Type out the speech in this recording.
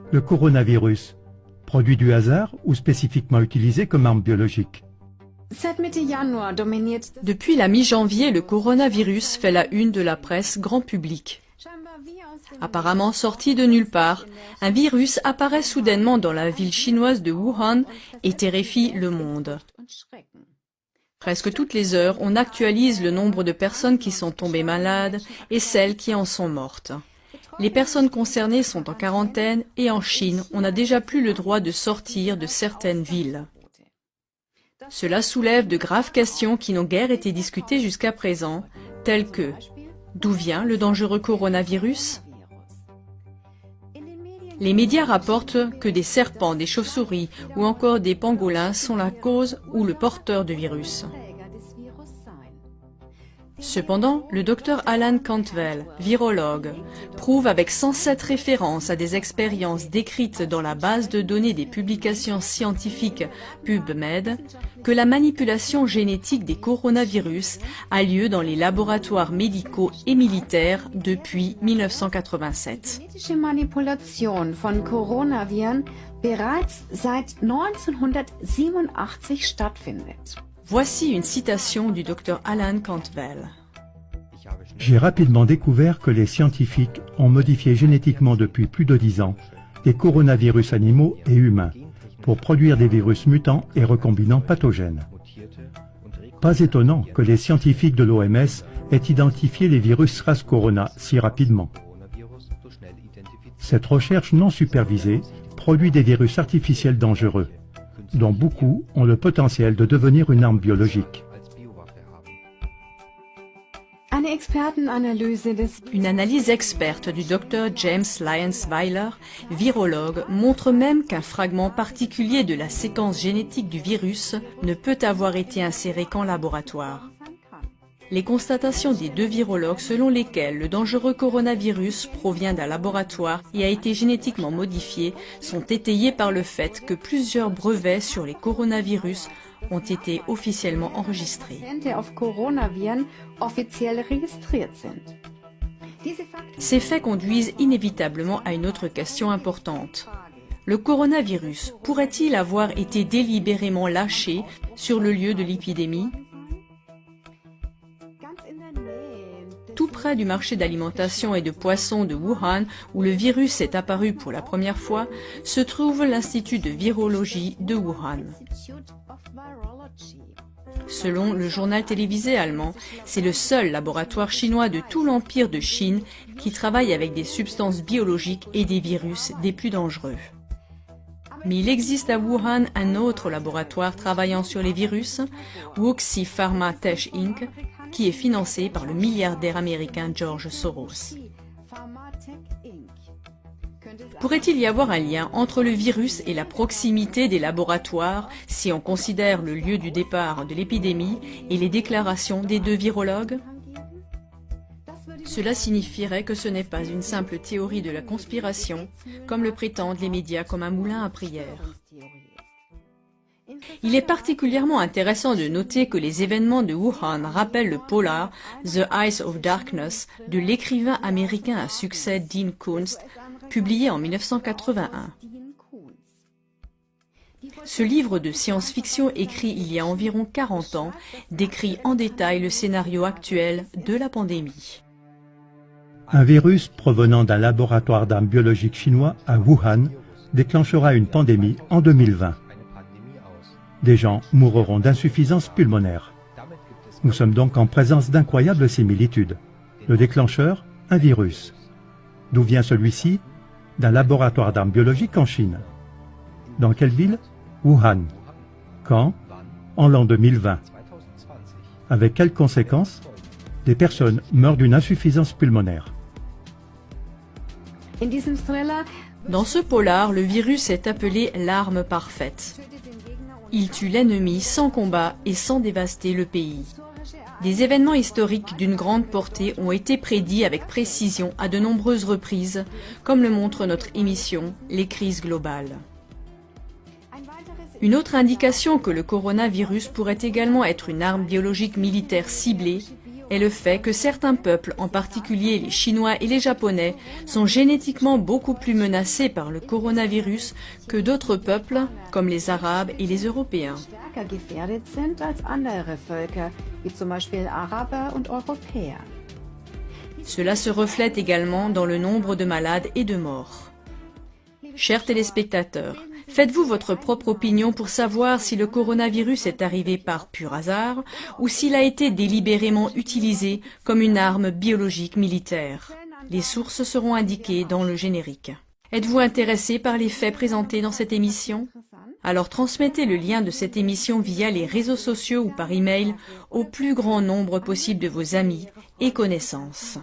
Le coronavirus, produit du hasard ou spécifiquement utilisé comme arme biologique? Depuis la mi-janvier, le coronavirus fait la une de la presse grand public. Apparemment sorti de nulle part, un virus apparaît soudainement dans la ville chinoise de Wuhan et terrifie le monde. Presque toutes les heures, on actualise le nombre de personnes qui sont tombées malades et celles qui en sont mortes. Les personnes concernées sont en quarantaine et en Chine, on n'a déjà plus le droit de sortir de certaines villes. Cela soulève de graves questions qui n'ont guère été discutées jusqu'à présent, telles que d'où vient le dangereux coronavirus? Les médias rapportent que des serpents, des chauves-souris ou encore des pangolins sont la cause ou le porteur du virus. Cependant, le Dr Alan Cantwell, virologue, prouve avec 107 références à des expériences décrites dans la base de données des publications scientifiques PubMed que la manipulation génétique des coronavirus a lieu dans les laboratoires médicaux et militaires depuis 1987. Manipulation von Coronaviren bereits seit 1987 stattfindet. Voici une citation du Dr Alan Cantwell. J'ai rapidement découvert que les scientifiques ont modifié génétiquement depuis plus de 10 ans des coronavirus animaux et humains pour produire des virus mutants et recombinants pathogènes. Pas étonnant que les scientifiques de l'OMS aient identifié les virus SARS-Corona si rapidement. Cette recherche non supervisée produit des virus artificiels dangereux, dont beaucoup ont le potentiel de devenir une arme biologique. Une analyse experte du Dr James Lyons-Weiler, virologue, montre même qu'un fragment particulier de la séquence génétique du virus ne peut avoir été inséré qu'en laboratoire. Les constatations des deux virologues selon lesquelles le dangereux coronavirus provient d'un laboratoire et a été génétiquement modifié sont étayées par le fait que plusieurs brevets sur les coronavirus ont été officiellement enregistrés. Ces faits conduisent inévitablement à une autre question importante. Le coronavirus pourrait-il avoir été délibérément lâché sur le lieu de l'épidémie ? Tout près du marché d'alimentation et de poissons de Wuhan, où le virus est apparu pour la première fois, se trouve l'Institut de virologie de Wuhan. Selon le journal télévisé allemand, c'est le seul laboratoire chinois de tout l'empire de Chine qui travaille avec des substances biologiques et des virus des plus dangereux. Mais il existe à Wuhan un autre laboratoire travaillant sur les virus, Wuxi Pharma Tech Inc., qui est financé par le milliardaire américain George Soros. Pourrait-il y avoir un lien entre le virus et la proximité des laboratoires si on considère le lieu du départ de l'épidémie et les déclarations des deux virologues? Cela signifierait que ce n'est pas une simple théorie de la conspiration, comme le prétendent les médias comme un moulin à prière. Il est particulièrement intéressant de noter que les événements de Wuhan rappellent le polar The Eyes of Darkness de l'écrivain américain à succès Dean Koontz, publié en 1981. Ce livre de science-fiction écrit il y a environ 40 ans décrit en détail le scénario actuel de la pandémie. Un virus provenant d'un laboratoire d'armes biologiques chinois à Wuhan déclenchera une pandémie en 2020. Des gens mourront d'insuffisance pulmonaire. Nous sommes donc en présence d'incroyables similitudes. Le déclencheur, un virus. D'où vient celui-ci? D'un laboratoire d'armes biologiques en Chine. Dans quelle ville? Wuhan. Quand? En l'an 2020. Avec quelles conséquences? Des personnes meurent d'une insuffisance pulmonaire. Dans ce polar, le virus est appelé l'arme parfaite. Il tue l'ennemi sans combat et sans dévaster le pays. Des événements historiques d'une grande portée ont été prédits avec précision à de nombreuses reprises, comme le montre notre émission « Les crises globales ». Une autre indication que le coronavirus pourrait également être une arme biologique militaire ciblée est le fait que certains peuples, en particulier les Chinois et les Japonais, sont génétiquement beaucoup plus menacés par le coronavirus que d'autres peuples, comme les Arabes et les Européens. Stärker gefährdet sind als andere Völker, wie zum Beispiel Araber und Europäer. Cela se reflète également dans le nombre de malades et de morts. Chers téléspectateurs, faites-vous votre propre opinion pour savoir si le coronavirus est arrivé par pur hasard ou s'il a été délibérément utilisé comme une arme biologique militaire. Les sources seront indiquées dans le générique. Êtes-vous intéressé par les faits présentés dans cette émission? Alors transmettez le lien de cette émission via les réseaux sociaux ou par email au plus grand nombre possible de vos amis et connaissances.